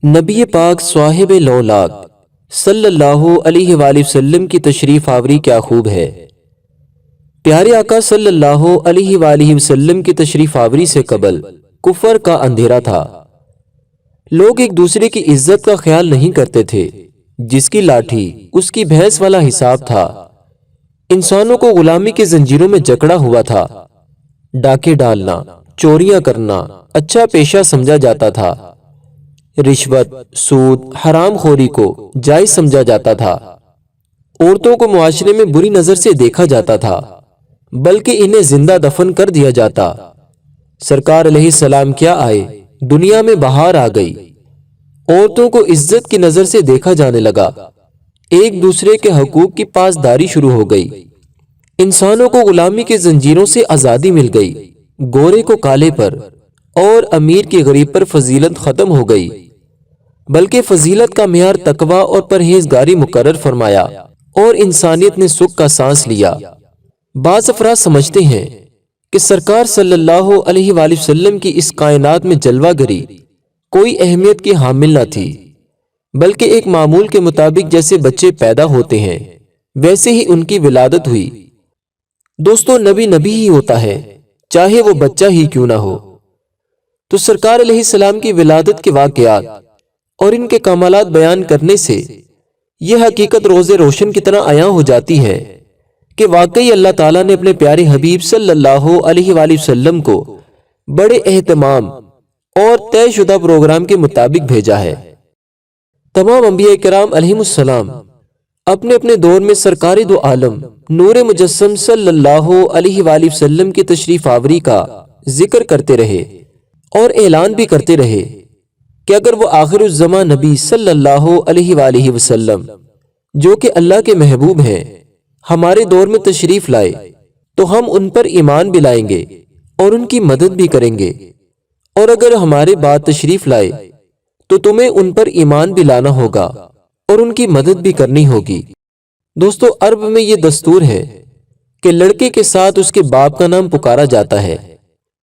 نبی پاک صاحب لولاک صلی اللہ علیہ وآلہ وسلم کی تشریف آوری کیا خوب ہے۔ پیارے آقا صلی اللہ علیہ وآلہ وسلم کی تشریف آوری سے قبل کفر کا اندھیرا تھا۔ لوگ ایک دوسرے کی عزت کا خیال نہیں کرتے تھے، جس کی لاٹھی اس کی بھینس والا حساب تھا۔ انسانوں کو غلامی کے زنجیروں میں جکڑا ہوا تھا۔ ڈاکے ڈالنا، چوریاں کرنا اچھا پیشہ سمجھا جاتا تھا۔ رشوت، سود، حرام خوری کو جائز سمجھا جاتا تھا۔ عورتوں کو معاشرے میں بری نظر سے دیکھا جاتا تھا، بلکہ انہیں زندہ دفن کر دیا جاتا۔ سرکار علیہ السلام کیا آئے، دنیا میں بہار آ گئی۔ عورتوں کو عزت کی نظر سے دیکھا جانے لگا، ایک دوسرے کے حقوق کی پاسداری شروع ہو گئی۔ انسانوں کو غلامی کے زنجیروں سے آزادی مل گئی، گورے کو کالے پر اور امیر کے غریب پر فضیلت ختم ہو گئی، بلکہ فضیلت کا معیار تقوی اور پرہیزگاری مقرر فرمایا اور انسانیت نے سکھ کا سانس لیا۔ بعض افراد سمجھتے ہیں کہ سرکار صلی اللہ علیہ وآلہ وسلم کی اس کائنات میں جلوہ گری کوئی اہمیت کی حامل نہ تھی، بلکہ ایک معمول کے مطابق جیسے بچے پیدا ہوتے ہیں ویسے ہی ان کی ولادت ہوئی۔ دوستو، نبی نبی ہی ہوتا ہے، چاہے وہ بچہ ہی کیوں نہ ہو۔ تو سرکار علیہ السلام کی ولادت کے واقعات اور ان کے کمالات بیان کرنے سے یہ حقیقت روز روشن کی طرح عیاں ہو جاتی ہے کہ واقعی اللہ تعالیٰ نے اپنے پیارے حبیب صلی اللہ علیہ وآلہ وسلم کو بڑے اہتمام اور طے شدہ پروگرام کے مطابق بھیجا ہے۔ تمام انبیاء کرام علیہم السلام اپنے اپنے دور میں سرکار دو عالم نور مجسم صلی اللہ علیہ وآلہ وسلم کی تشریف آوری کا ذکر کرتے رہے اور اعلان بھی کرتے رہے کہ اگر وہ آخر الزمان نبی صلی اللہ علیہ وآلہ وسلم جو کہ اللہ کے محبوب ہیں ہمارے دور میں تشریف لائے تو ہم ان پر ایمان بھی لائیں گے اور ان کی مدد بھی کریں گے، اور اگر ہمارے بعد تشریف لائے تو تمہیں ان پر ایمان بھی لانا ہوگا اور ان کی مدد بھی کرنی ہوگی۔ دوستو، عرب میں یہ دستور ہے کہ لڑکے کے ساتھ اس کے باپ کا نام پکارا جاتا ہے۔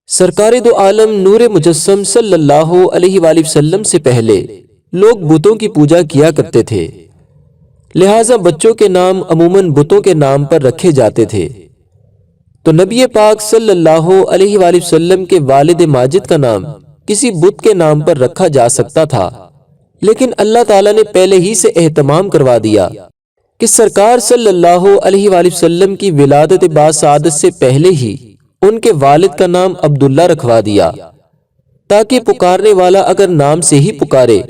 سرکار دو عالم نور مجسم صلی اللہ علیہ وآلہ وسلم سے پہلے لوگ بتوں کی پوجا کیا کرتے تھے، لہٰذا بچوں کے نام عموماً بتوں کے نام پر رکھے جاتے تھے۔ تو نبی پاک صلی اللہ علیہ وآلہ وسلم کے والد ماجد کا نام کسی بت کے نام پر رکھا جا سکتا تھا، لیکن اللہ تعالیٰ نے پہلے ہی سے اہتمام کروا دیا کہ سرکار صلی اللہ علیہ وآلہ وسلم کی ولادت باسعادت سے پہلے ہی ان کے والد کا نام عبداللہ رکھوا دیا، تاکہ پکارنے والا اگر نام سے ہی پکارے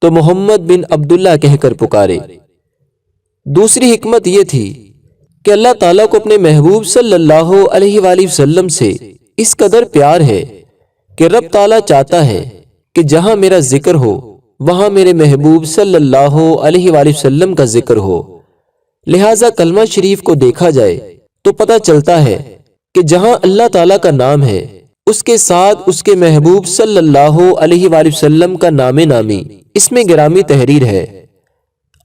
تو محمد بن عبداللہ کہہ کر پکارے۔ دوسری حکمت یہ تھی کہ اللہ تعالیٰ کو اپنے محبوب صلی اللہ علیہ وآلہ وسلم سے اس قدر پیار ہے کہ رب تعالیٰ چاہتا ہے کہ جہاں میرا ذکر ہو وہاں میرے محبوب صلی اللہ علیہ وآلہ وسلم کا ذکر ہو، لہٰذا کلمہ شریف کو دیکھا جائے تو پتہ چلتا ہے کہ جہاں اللہ تعالیٰ کا نام ہے اس کے ساتھ اس کے محبوب صلی اللہ علیہ وآلہ وسلم کا نام نامی اس میں گرامی تحریر ہے۔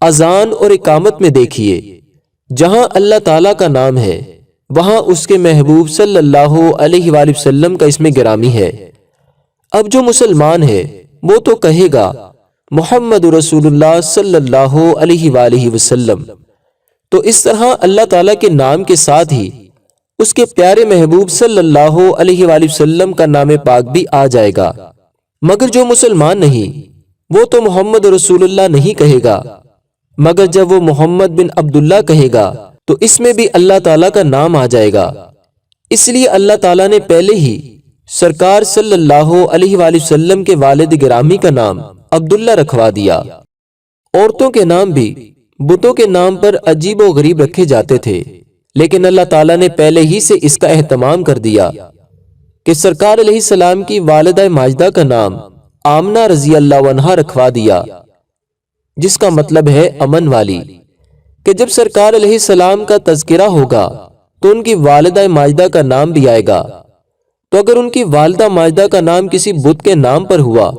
اذان اور اقامت میں دیکھیے، جہاں اللہ تعالیٰ کا نام ہے وہاں اس کے محبوب صلی اللہ علیہ وآلہ وسلم کا اس میں گرامی ہے۔ اب جو مسلمان ہے وہ تو کہے گا محمد رسول اللہ صلی اللہ علیہ وآلہ وسلم، تو اس طرح اللہ تعالیٰ کے نام کے ساتھ ہی اس کے پیارے محبوب صلی اللہ علیہ وآلہ وسلم کا نام پاک بھی آ جائے گا۔ مگر جو مسلمان نہیں وہ تو محمد رسول اللہ نہیں کہے گا، مگر جب وہ محمد بن عبداللہ کہے گا تو اس میں بھی اللہ تعالیٰ کا نام آ جائے گا۔ اس لیے اللہ تعالیٰ نے پہلے ہی سرکار صلی اللہ علیہ وآلہ وسلم کے والد گرامی کا نام عبداللہ رکھوا دیا۔ عورتوں کے نام بھی بتوں کے نام پر عجیب و غریب رکھے جاتے تھے، لیکن اللہ تعالیٰ نے پہلے ہی سے اس کا اہتمام کر دیا کہ سرکار علیہ السلام کی والدہ ماجدہ کا نام آمنہ رضی اللہ عنہا رکھوا دیا، جس کا مطلب ہے امن والی، کہ جب سرکار علیہ السلام کا تذکرہ ہوگا تو ان کی والدہ ماجدہ کا نام بھی آئے گا۔ تو اگر ان کی والدہ ماجدہ کا نام کسی بت کے نام پر ہوا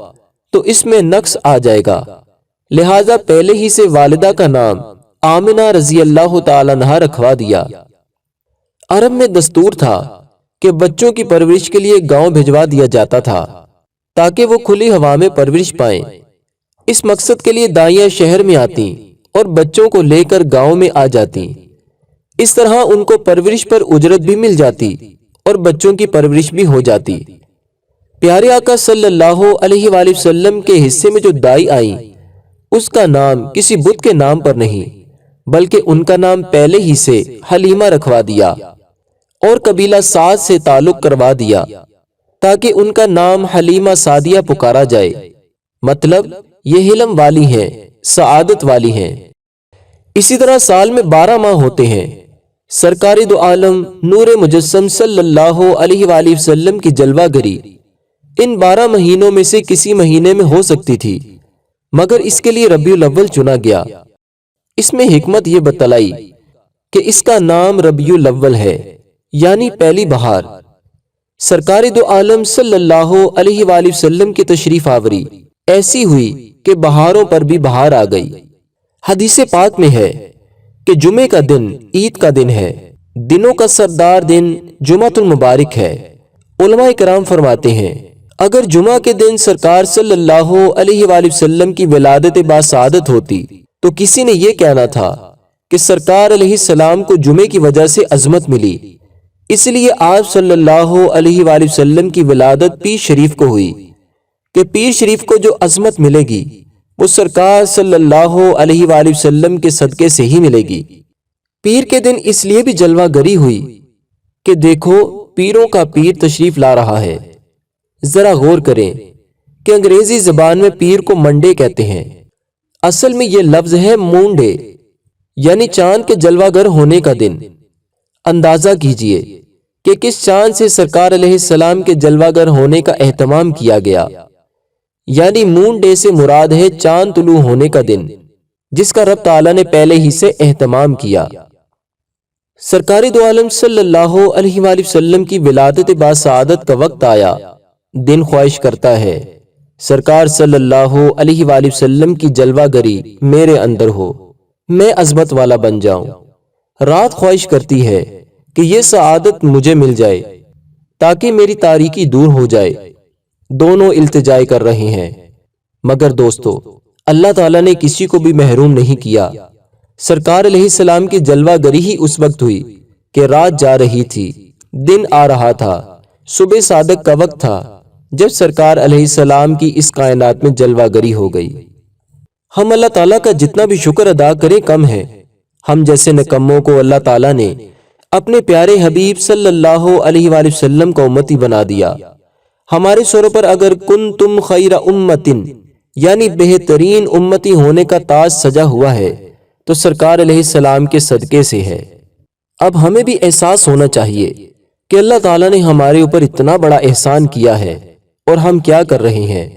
تو اس میں نقص آ جائے گا، لہٰذا پہلے ہی سے والدہ کا نام آمنہ رضی اللہ تعالیٰ عنہا رکھوا دیا۔ عرب میں دستور تھا کہ بچوں کی پرورش کے لیے گاؤں بھجوا دیا جاتا تھا تاکہ وہ کھلی ہوا میں پرورش پائیں اس مقصد کے لیے دائیاں شہر میں آتی اور بچوں کو لے کر گاؤں میں آ جاتی۔ اس طرح ان کو پرورش پر اجرت بھی مل جاتی اور بچوں کی پرورش بھی ہو جاتی۔ پیارے آقا صلی اللہ علیہ وآلہ وسلم کے حصے میں جو دائی آئیں، اس کا نام کسی بت کے نام پر نہیں بلکہ ان کا نام پہلے ہی سے حلیمہ رکھوا دیا اور قبیلہ سعد سے تعلق کروا دیا تاکہ ان کا نام حلیمہ سعدیہ پکارا جائے، مطلب یہ حلم والی ہیں، سعادت والی ہیں۔ اسی طرح سال میں 12 ماہ ہوتے ہیں۔ سرکار دو عالم نور مجسم صلی اللہ علیہ وآلہ وسلم کی جلوہ گری ان 12 مہینوں میں سے کسی مہینے میں ہو سکتی تھی، مگر اس کے لیے ربیع الاول چنا گیا۔ اس میں حکمت یہ بتلائی کہ اس کا نام ربیع الاول ہے، یعنی پہلی بہار۔ سرکار دو عالم صلی اللہ علیہ وآلہ وسلم کی تشریف آوری ایسی ہوئی کہ بہاروں پر بھی بہار آ گئی۔ حدیث پاک میں ہے کہ جمعے کا دن عید کا دن ہے، دنوں کا سردار دن جمعۃ المبارک ہے۔ علماء کرام فرماتے ہیں اگر جمعہ کے دن سرکار صلی اللہ علیہ وآلہ وسلم کی ولادت باسعادت ہوتی تو کسی نے یہ کہنا تھا کہ سرکار علیہ السلام کو جمعے کی وجہ سے عظمت ملی، اس لیے آپ صلی اللہ علیہ وآلہ وسلم کی ولادت پیر شریف کو ہوئی کہ پیر شریف کو جو عظمت ملے گی وہ سرکار صلی اللہ علیہ وآلہ وسلم کے صدقے سے ہی ملے گی۔ پیر کے دن اس لیے بھی جلوہ گری ہوئی کہ دیکھو پیروں کا پیر تشریف لا رہا ہے۔ ذرا غور کریں کہ انگریزی زبان میں پیر کو منڈے کہتے ہیں، اصل میں یہ لفظ ہے مون ڈے، یعنی چاند کے جلوہ گر ہونے کا دن۔ اندازہ کیجئے کہ کس چاند سے سرکار علیہ السلام کے جلوہ گر ہونے کا اہتمام کیا گیا، یعنی مون ڈے سے مراد ہے چاند طلوع ہونے کا دن، جس کا رب تعالیٰ نے پہلے ہی سے اہتمام کیا۔ سرکار دو عالم صلی اللہ علیہ وآلہ وسلم کی ولادت باسعادت کا وقت آیا، دن خواہش کرتا ہے سرکار صلی اللہ علیہ وآلہ وسلم کی جلوہ گری میرے اندر ہو، میں عظمت والا بن جاؤں۔ رات خواہش کرتی ہے کہ یہ سعادت مجھے مل جائے تاکہ میری تاریکی دور ہو جائے۔ دونوں التجائے کر رہے ہیں، مگر دوستو اللہ تعالیٰ نے کسی کو بھی محروم نہیں کیا۔ سرکار علیہ السلام کی جلوہ گری ہی اس وقت ہوئی کہ رات جا رہی تھی، دن آ رہا تھا، صبح صادق کا وقت تھا جب سرکار علیہ السلام کی اس کائنات میں جلوہ گری ہو گئی۔ ہم اللہ تعالیٰ کا جتنا بھی شکر ادا کریں کم ہے۔ ہم جیسے نکموں کو اللہ تعالیٰ نے اپنے پیارے حبیب صلی اللہ علیہ وآلہ وسلم کا امتی بنا دیا۔ ہمارے سروں پر اگر کنتم خیر امتن یعنی بہترین امتی ہونے کا تاج سجا ہوا ہے تو سرکار علیہ السلام کے صدقے سے ہے۔ اب ہمیں بھی احساس ہونا چاہیے کہ اللہ تعالیٰ نے ہمارے اوپر اتنا بڑا احسان کیا ہے اور ہم کیا کر رہے ہیں۔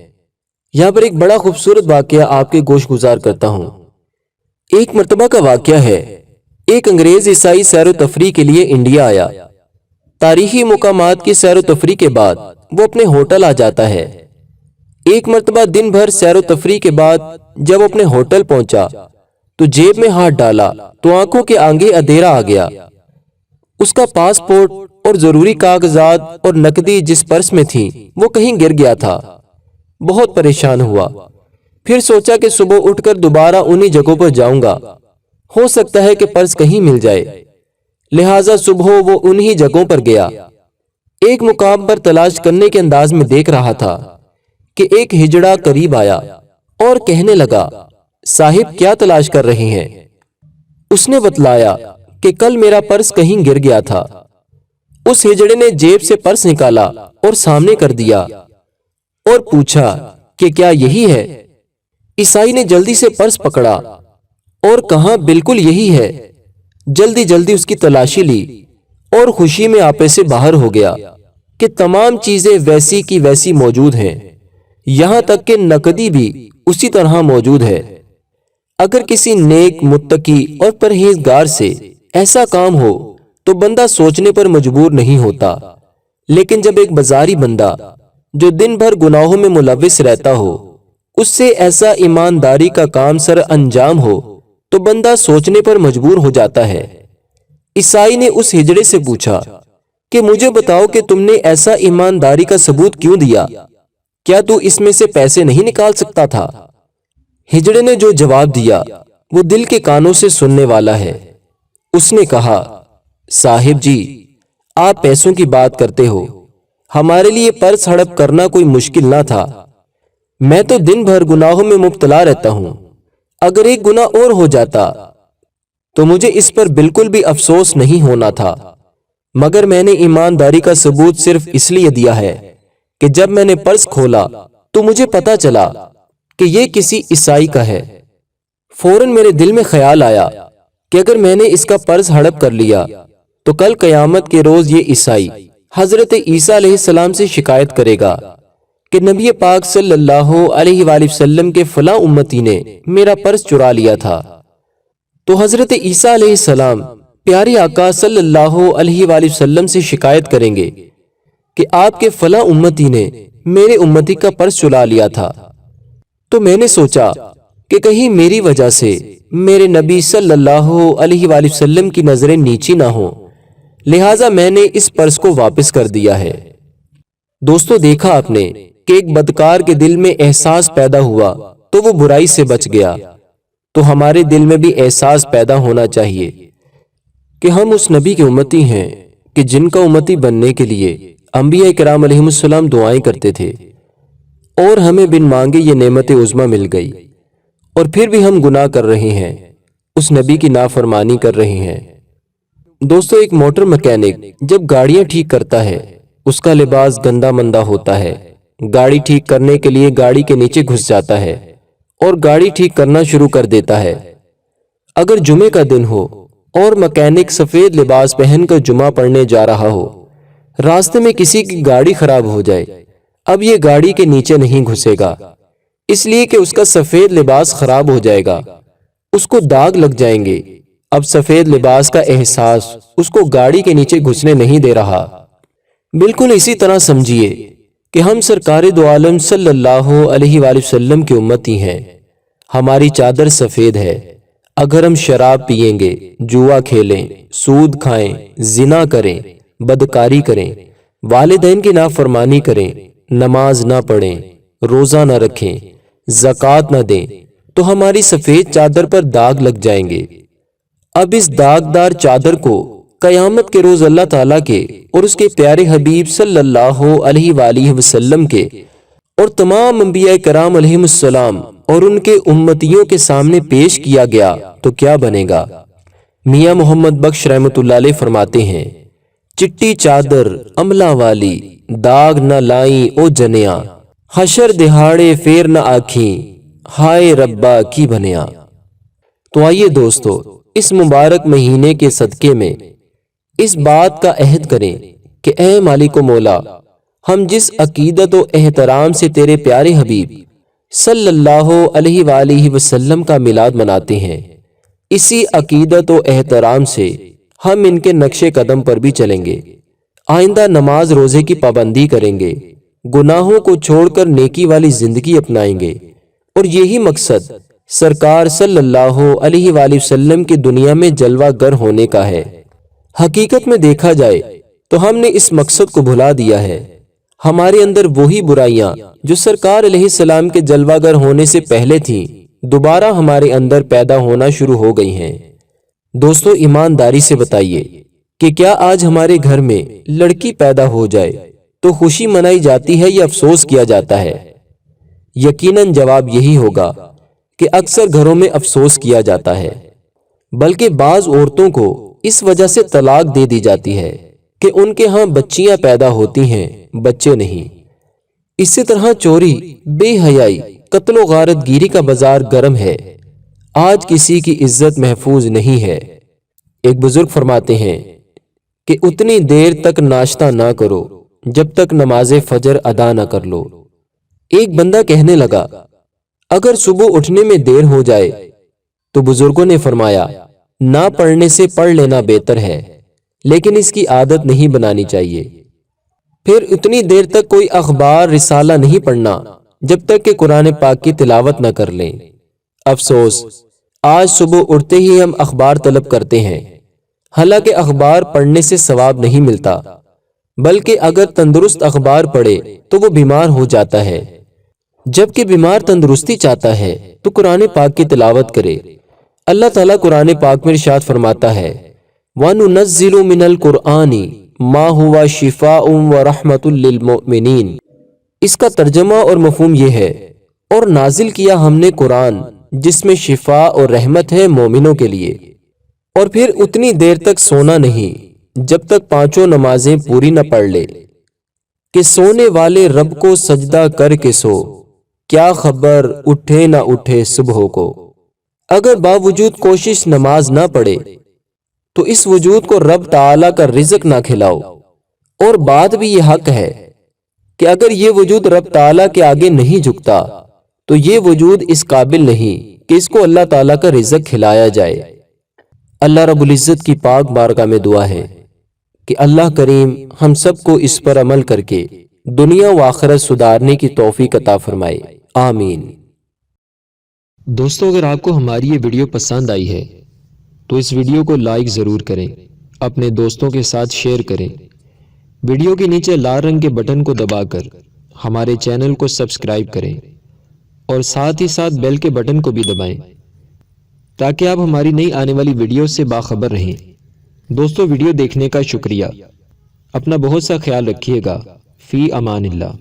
یہاں پر ایک بڑا خوبصورت واقعہ آپ کے گوش گزار کرتا ہوں۔ ایک مرتبہ کا واقعہ ہے، ایک انگریز عیسائی سیر و تفریح کے لیے انڈیا آیا۔ تاریخی مقامات کی سیر و تفریح کے بعد وہ اپنے ہوٹل آ جاتا ہے۔ ایک مرتبہ دن بھر سیر و تفریح کے بعد جب اپنے ہوٹل پہنچا تو جیب میں ہاتھ ڈالا تو آنکھوں کے آگے اندھیرا آ گیا۔ اس کا پاسپورٹ اور ضروری کاغذات اور نقدی جس پرس میں تھی وہ کہیں گر گیا تھا۔ بہت پریشان ہوا، پھر سوچا کہ صبح اٹھ کر دوبارہ انہی جگہوں پر جاؤں گا، ہو سکتا ہے کہ پرس کہیں مل جائے۔ لہٰذا صبح وہ انہی جگہوں پر گیا۔ ایک مقام پر تلاش کرنے کے انداز میں دیکھ رہا تھا کہ ایک ہجڑا قریب آیا اور کہنے لگا، صاحب کیا تلاش کر رہے ہیں؟ اس نے بتلایا کہ کل میرا پرس کہیں گر گیا تھا۔ اس ہجڑے نے جیب سے پرس نکالا اور سامنے کر دیا اور پوچھا کہ کیا یہی ہے؟ عیسائی نے جلدی سے پرس پکڑا اور کہا بالکل یہی ہے۔ جلدی جلدی اس کی تلاشی لی اور خوشی میں آپے سے باہر ہو گیا کہ تمام چیزیں ویسی کی ویسی موجود ہیں، یہاں تک کہ نقدی بھی اسی طرح موجود ہے۔ اگر کسی نیک متقی اور پرہیزگار سے ایسا کام ہو تو بندہ سوچنے پر مجبور نہیں ہوتا، لیکن جب ایک بازاری بندہ جو دن بھر گناہوں میں ملوث رہتا ہو اس سے ایسا ایمانداری کا کام سر انجام ہو تو بندہ سوچنے پر مجبور ہو جاتا ہے۔ عیسائی نے اس ہجڑے سے پوچھا کہ مجھے بتاؤ کہ تم نے ایسا ایمانداری کا ثبوت کیوں دیا؟ کیا تو اس میں سے پیسے نہیں نکال سکتا تھا؟ ہجڑے نے جو جواب دیا وہ دل کے کانوں سے سننے والا ہے۔ اس نے کہا، صاحب جی، آپ پیسوں کی بات کرتے ہو، ہمارے لیے پرس ہڑپ کرنا کوئی مشکل نہ تھا۔ میں تو دن بھر گناہوں میں مبتلا رہتا ہوں، اگر ایک گناہ اور ہو جاتا تو مجھے اس پر بالکل بھی افسوس نہیں ہونا تھا، مگر میں نے ایمانداری کا ثبوت صرف اس لیے دیا ہے کہ جب میں نے پرس کھولا تو مجھے پتا چلا کہ یہ کسی عیسائی کا ہے۔ فوراً میرے دل میں خیال آیا کہ اگر میں نے اس کا پرس ہڑپ کر لیا تو کل قیامت کے روز یہ عیسائی حضرت عیسیٰ علیہ السلام سے شکایت کرے گا کہ نبی پاک صلی اللہ علیہ وآلہ وسلم کے فلاں امتی نے میرا پرس چرا لیا تھا۔ تو حضرت عیسیٰ علیہ السلام پیارے آقا صلی اللہ علیہ وآلہ وسلم سے شکایت کریں گے کہ آپ کے فلاں امتی نے میرے امتی کا پرس چرا لیا تھا۔ تو میں نے سوچا کہ کہیں میری وجہ سے میرے نبی صلی اللہ علیہ وآلہ وسلم کی نظریں نیچی نہ ہوں، لہٰذا میں نے اس پرس کو واپس کر دیا ہے۔ دوستو، دیکھا آپ نے کہ ایک بدکار کے دل میں احساس پیدا ہوا تو وہ برائی سے بچ گیا، تو ہمارے دل میں بھی احساس پیدا ہونا چاہیے کہ ہم اس نبی کے امتی ہیں کہ جن کا امتی بننے کے لیے انبیاء کرام علیہم السلام دعائیں کرتے تھے، اور ہمیں بن مانگے یہ نعمت عظمیٰ مل گئی، اور پھر بھی ہم گناہ کر رہے ہیں، اس نبی کی نافرمانی کر رہے ہیں۔ دوستو، ایک موٹر مکینک جب گاڑیاں ٹھیک کرتا ہے اس کا لباس گندا مندہ ہوتا ہے، گاڑی ٹھیک کرنے کے لیے گاڑی کے نیچے گھس جاتا ہے اور گاڑی ٹھیک کرنا شروع کر دیتا ہے۔ اگر جمعے کا دن ہو اور مکینک سفید لباس پہن کر جمعہ پڑھنے جا رہا ہو، راستے میں کسی کی گاڑی خراب ہو جائے، اب یہ گاڑی کے نیچے نہیں گھسے گا، اس لیے کہ اس کا سفید لباس خراب ہو جائے گا، اس کو داغ لگ جائیں گے۔ اب سفید لباس کا احساس اس کو گاڑی کے نیچے گھسنے نہیں دے رہا۔ بالکل اسی طرح سمجھیے کہ ہم سرکار دو عالم صلی اللہ علیہ وآلہ وسلم کی امتی ہیں۔ ہماری چادر سفید ہے۔ اگر ہم شراب پیئیں گے، جوا کھیلیں، سود کھائیں، زنا کریں، بدکاری کریں، والدین کی نافرمانی کریں، نماز نہ پڑھیں، روزہ نہ رکھیں، زکوٰۃ نہ دیں، تو ہماری سفید چادر پر داغ لگ جائیں گے۔ اب اس داغدار چادر کو قیامت کے روز اللہ تعالیٰ کے اور اس کے پیارے حبیب صلی اللہ علیہ وآلہ وسلم کے اور تمام انبیاء کرام علیہم السلام اور ان کے امتیوں کے سامنے پیش کیا گیا تو کیا بنے گا؟ میاں محمد بخش رحمۃ اللہ علیہ فرماتے ہیں، چٹی چادر عملہ والی، داغ نہ لائیں او جنیاں، حشر دہاڑے پھیر نہ آکھیں، ہائے ربا کی بنیا۔ تو آئیے دوستو، اس مبارک مہینے کے صدقے میں اس بات کا عہد کریں کہ اے مالک و مولا، ہم جس عقیدت و احترام سے تیرے پیارے حبیب صلی اللہ علیہ وآلہ وسلم کا میلاد مناتے ہیں، اسی عقیدت و احترام سے ہم ان کے نقش قدم پر بھی چلیں گے۔ آئندہ نماز روزے کی پابندی کریں گے، گناہوں کو چھوڑ کر نیکی والی زندگی اپنائیں گے، اور یہی مقصد سرکار صلی اللہ علیہ وآلہ وسلم کی دنیا میں جلوہ گر ہونے کا ہے۔ حقیقت میں دیکھا جائے تو ہم نے اس مقصد کو بھلا دیا ہے۔ ہمارے اندر وہی برائیاں جو سرکار علیہ السلام کے جلوہ گر ہونے سے پہلے تھیں، دوبارہ ہمارے اندر پیدا ہونا شروع ہو گئی ہیں۔ دوستو، ایمانداری سے بتائیے کہ کیا آج ہمارے گھر میں لڑکی پیدا ہو جائے تو خوشی منائی جاتی ہے یا افسوس کیا جاتا ہے؟ یقیناً جواب یہی ہوگا کہ اکثر گھروں میں افسوس کیا جاتا ہے، بلکہ بعض عورتوں کو اس وجہ سے طلاق دے دی جاتی ہے کہ ان کے ہاں بچیاں پیدا ہوتی ہیں، بچے نہیں۔ اسی طرح چوری، بے حیائی، قتل و غارت گیری کا بازار گرم ہے، آج کسی کی عزت محفوظ نہیں ہے۔ ایک بزرگ فرماتے ہیں کہ اتنی دیر تک ناشتہ نہ کرو جب تک نماز فجر ادا نہ کر لو۔ ایک بندہ کہنے لگا، اگر صبح اٹھنے میں دیر ہو جائے تو بزرگوں نے فرمایا، نہ پڑھنے سے پڑھ لینا بہتر ہے، لیکن اس کی عادت نہیں بنانی چاہیے۔ پھر اتنی دیر تک کوئی اخبار رسالہ نہیں پڑھنا جب تک کہ قرآن پاک کی تلاوت نہ کر لیں۔ افسوس، آج صبح اٹھتے ہی ہم اخبار طلب کرتے ہیں، حالانکہ اخبار پڑھنے سے ثواب نہیں ملتا، بلکہ اگر تندرست اخبار پڑھے تو وہ بیمار ہو جاتا ہے، جبکہ بیمار تندرستی چاہتا ہے تو قرآن پاک کی تلاوت کرے۔ اللہ تعالیٰ قرآن پاک میں ارشاد فرماتا ہے وَنُنَزِّلُ مِنَ الْقُرْآنِ مَا هُوَ شِفَاءٌ وَرَحْمَةٌ لِّلْمُؤْمِنِينَ۔ اس کا ترجمہ اور مفہوم یہ ہے، اور نازل کیا ہم نے قرآن جس میں شفا اور رحمت ہے مومنوں کے لیے، اور پھر اتنی دیر تک سونا نہیں جب تک پانچوں نمازیں پوری نہ پڑھ لے کہ سونے والے رب کو سجدہ کر کے سو، کیا خبر اٹھے نہ اٹھے صبح کو۔ اگر باوجود کوشش نماز نہ پڑھے تو اس وجود کو رب تعالیٰ کا رزق نہ کھلاؤ، اور بات بھی یہ حق ہے کہ اگر یہ وجود رب تعالیٰ کے آگے نہیں جھکتا تو یہ وجود اس قابل نہیں کہ اس کو اللہ تعالیٰ کا رزق کھلایا جائے۔ اللہ رب العزت کی پاک بارگاہ میں دعا ہے کہ اللہ کریم ہم سب کو اس پر عمل کر کے دنیا و آخرت سدھارنے کی توفیق عطا فرمائے، آمین۔ دوستو، اگر آپ کو ہماری یہ ویڈیو پسند آئی ہے تو اس ویڈیو کو لائک ضرور کریں، اپنے دوستوں کے ساتھ شیئر کریں، ویڈیو کے نیچے لال رنگ کے بٹن کو دبا کر ہمارے چینل کو سبسکرائب کریں، اور ساتھ ہی ساتھ بیل کے بٹن کو بھی دبائیں تاکہ آپ ہماری نئی آنے والی ویڈیو سے باخبر رہیں۔ دوستو، ویڈیو دیکھنے کا شکریہ، اپنا بہت سا خیال رکھیے گا، فی امان اللہ۔